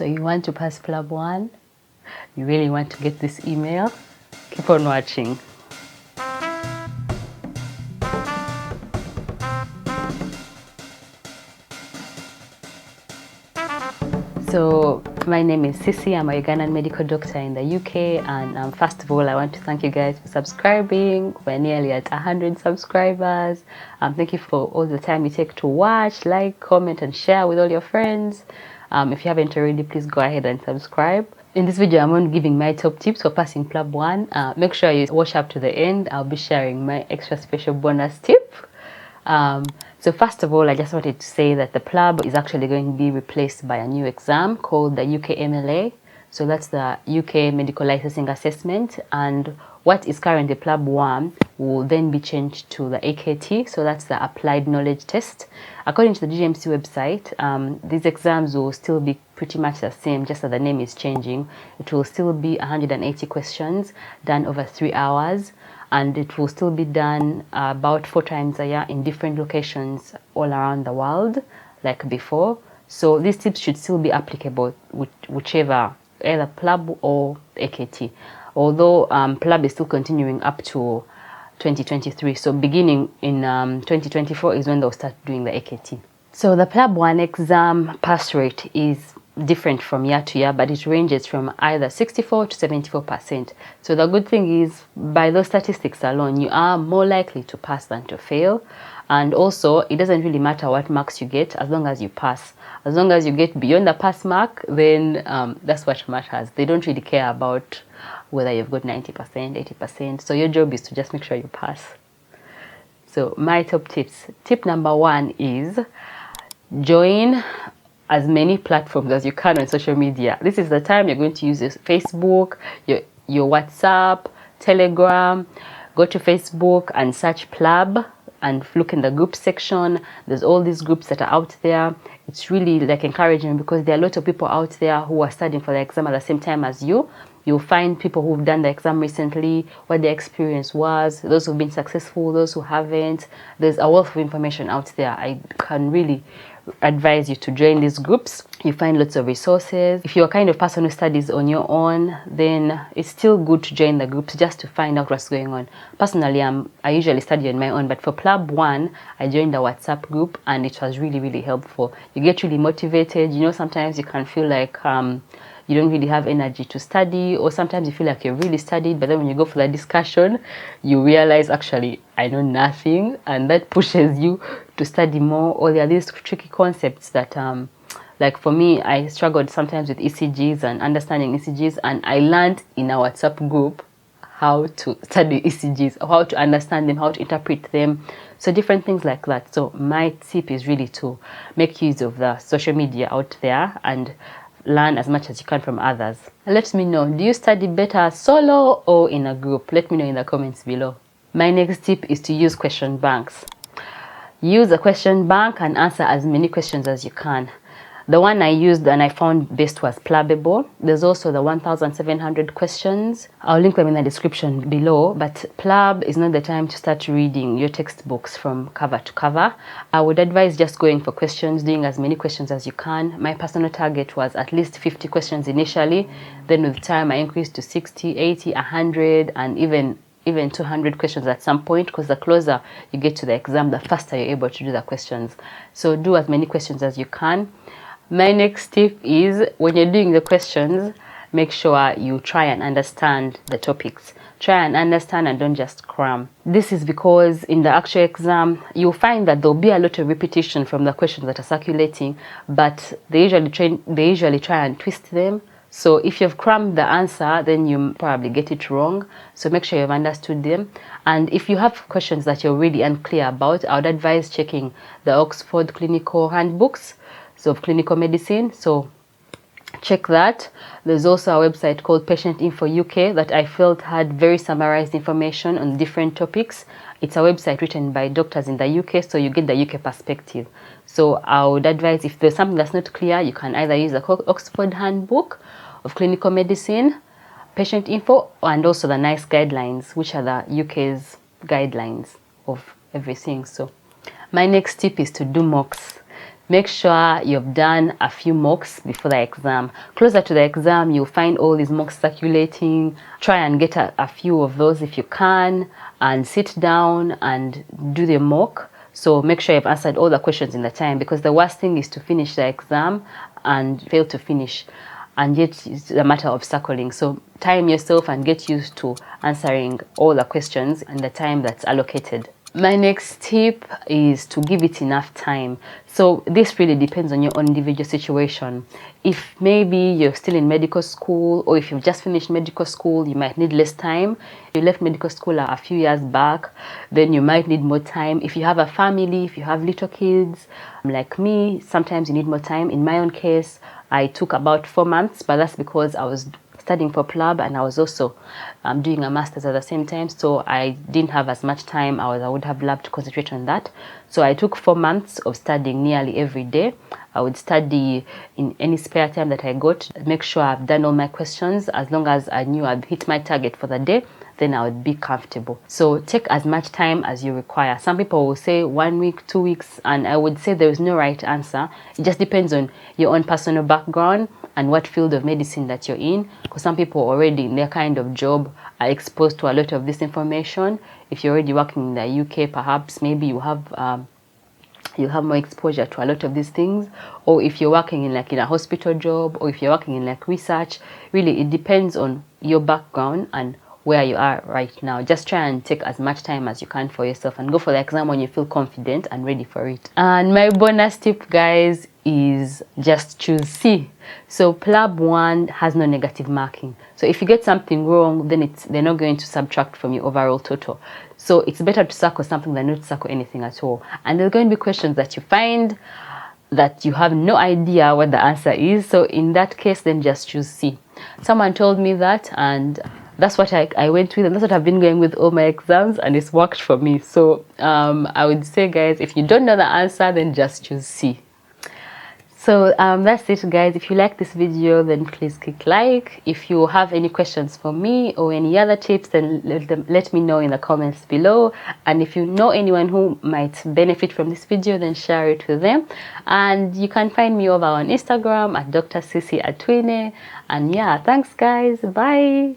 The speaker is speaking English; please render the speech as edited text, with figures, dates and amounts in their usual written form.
So you want to pass PLAB 1? You really want to get this email? Keep on watching. So my name is Sisi. I'm a Ugandan medical doctor in the UK, and first of all, I want to thank you guys for subscribing. We're nearly at 100 subscribers. Thank you for all the time you take to watch, like, comment, and share with all your friends. If you haven't already, please go ahead and subscribe. In this video, I'm only giving my top tips for passing PLAB 1. Make sure you watch up to the end. I'll be sharing my extra special bonus tip. So first of all, I just wanted to say that the PLAB is actually going to be replaced by a new exam called the UKMLA. So that's the UK Medical Licensing Assessment, and what is currently PLAB 1 will then be changed to the AKT, so that's the Applied Knowledge Test. According to the GMC website, these exams will still be pretty much the same, just that the name is changing. It will still be 180 questions done over 3 hours, and it will still be done about 4 times a year in different locations all around the world, like before. So these tips should still be applicable, whichever, either PLAB or AKT. Although PLAB is still continuing up to 2023. So beginning in 2024 is when they'll start doing the AKT. So the PLAB 1 exam pass rate is different from year to year, but it ranges from either 64 to 74%. So the good thing is, by those statistics alone, you are more likely to pass than to fail. And also, it doesn't really matter what marks you get as long as you pass. As long as you get beyond the pass mark, then that's what matters. They don't really care about whether you've got 90%, 80%. So your job is to just make sure you pass. So my top tips. Tip number 1 is join as many platforms as you can on social media. This is the time you're going to use your Facebook, your WhatsApp, Telegram. Go to Facebook and search PLAB and look in the group section. There's all these groups that are out there. It's really like encouraging because there are a lot of people out there who are studying for the exam at the same time as you. You'll find people who've done the exam recently, what their experience was, those who've been successful, those who haven't. There's a wealth of information out there. I can really advise you to join these groups. You find lots of resources. If you're a kind of person who studies on your own, then it's still good to join the groups just to find out what's going on. Personally, I usually study on my own, but for PLAB 1, I joined the WhatsApp group and it was really, really helpful. You get really motivated. You know, sometimes you can feel like you don't really have energy to study, or sometimes you feel like you're really studied, but then when you go for the discussion, you realize, actually, I know nothing, and that pushes you to study more. Or there are these tricky concepts that, like for me, I struggled sometimes with ECGs and understanding ECGs, and I learned in our WhatsApp group how to study ECGs, how to understand them, how to interpret them, so different things like that. So my tip is really to make use of the social media out there and learn as much as you can from others. Let me know, do you study better solo or in a group? Let me know in the comments below. My next tip is to use question banks. Use a question bank and answer as many questions as you can. The one I used and I found best was PLABable. There's also the 1,700 questions. I'll link them in the description below, but PLAB is not the time to start reading your textbooks from cover to cover. I would advise just going for questions, doing as many questions as you can. My personal target was at least 50 questions initially. Then with time, I increased to 60, 80, 100, and even 200 questions at some point, because the closer you get to the exam, the faster you're able to do the questions. So do as many questions as you can. My next tip is, when you're doing the questions, make sure you try and understand the topics. Try and understand and don't just cram. This is because in the actual exam, you'll find that there'll be a lot of repetition from the questions that are circulating, but they usually try and twist them. So if you've crammed the answer, then you probably get it wrong. So make sure you've understood them. And if you have questions that you're really unclear about, I would advise checking the Oxford Clinical Handbooks of clinical medicine. So check that. There's also a website called Patient Info UK that I felt had very summarized information on different topics. It's a website written by doctors in the UK, so you get the UK perspective. So I would advise, if there's something that's not clear, you can either use the Oxford Handbook of Clinical Medicine, Patient Info, and also the NICE guidelines, which are the UK's guidelines of everything. So my next tip is to do mocks. make sure you've done a few mocks before the exam. Closer to the exam, you'll find all these mocks circulating. Try and get a few of those if you can, and sit down and do the mock. So make sure you've answered all the questions in the time, because the worst thing is to finish the exam and fail to finish, and yet it's a matter of circling. So time yourself and get used to answering all the questions in the time that's allocated. My next tip is to give it enough time. So this really depends on your own individual situation. If maybe you're still in medical school, or if you've just finished medical school, you might need less time. If you left medical school a few years back, then you might need more time. If you have a family, if you have little kids, like me, sometimes you need more time. In my own case, I took about 4 months, but that's because I was studying for PLAB, and I was also doing a master's at the same time, so I didn't have as much time. I would have loved to concentrate on that. So I took 4 months of studying nearly every day. I would study in any spare time that I got, make sure I've done all my questions. As long as I knew I'd hit my target for the day, then I would be comfortable. So take as much time as you require. Some people will say 1 week, 2 weeks, and I would say there is no right answer. It just depends on your own personal background and what field of medicine that you're in, because some people already in their kind of job are exposed to a lot of this information. If you're already working in the UK, perhaps maybe you have more exposure to a lot of these things. Or if you're working in a hospital job, or if you're working in research, really it depends on your background and where you are right now. Just try and take as much time as you can for yourself, and go for the exam when you feel confident and ready for it. And my bonus tip, guys, is just choose C. So PLAB 1 has no negative marking. So if you get something wrong, then they're not going to subtract from your overall total. So it's better to circle something than not to circle anything at all. And there's going to be questions that you find that you have no idea what the answer is. So in that case, then just choose C. Someone told me that, and that's what I went with, and that's what I've been going with all my exams, and it's worked for me. So I would say, guys, if you don't know the answer, then just choose C. So that's it, guys. If you like this video, then please click like. If you have any questions for me or any other tips, then let me know in the comments below. And if you know anyone who might benefit from this video, then share it with them. And you can find me over on Instagram at Dr. Sisi Atwine. And yeah, thanks, guys. Bye.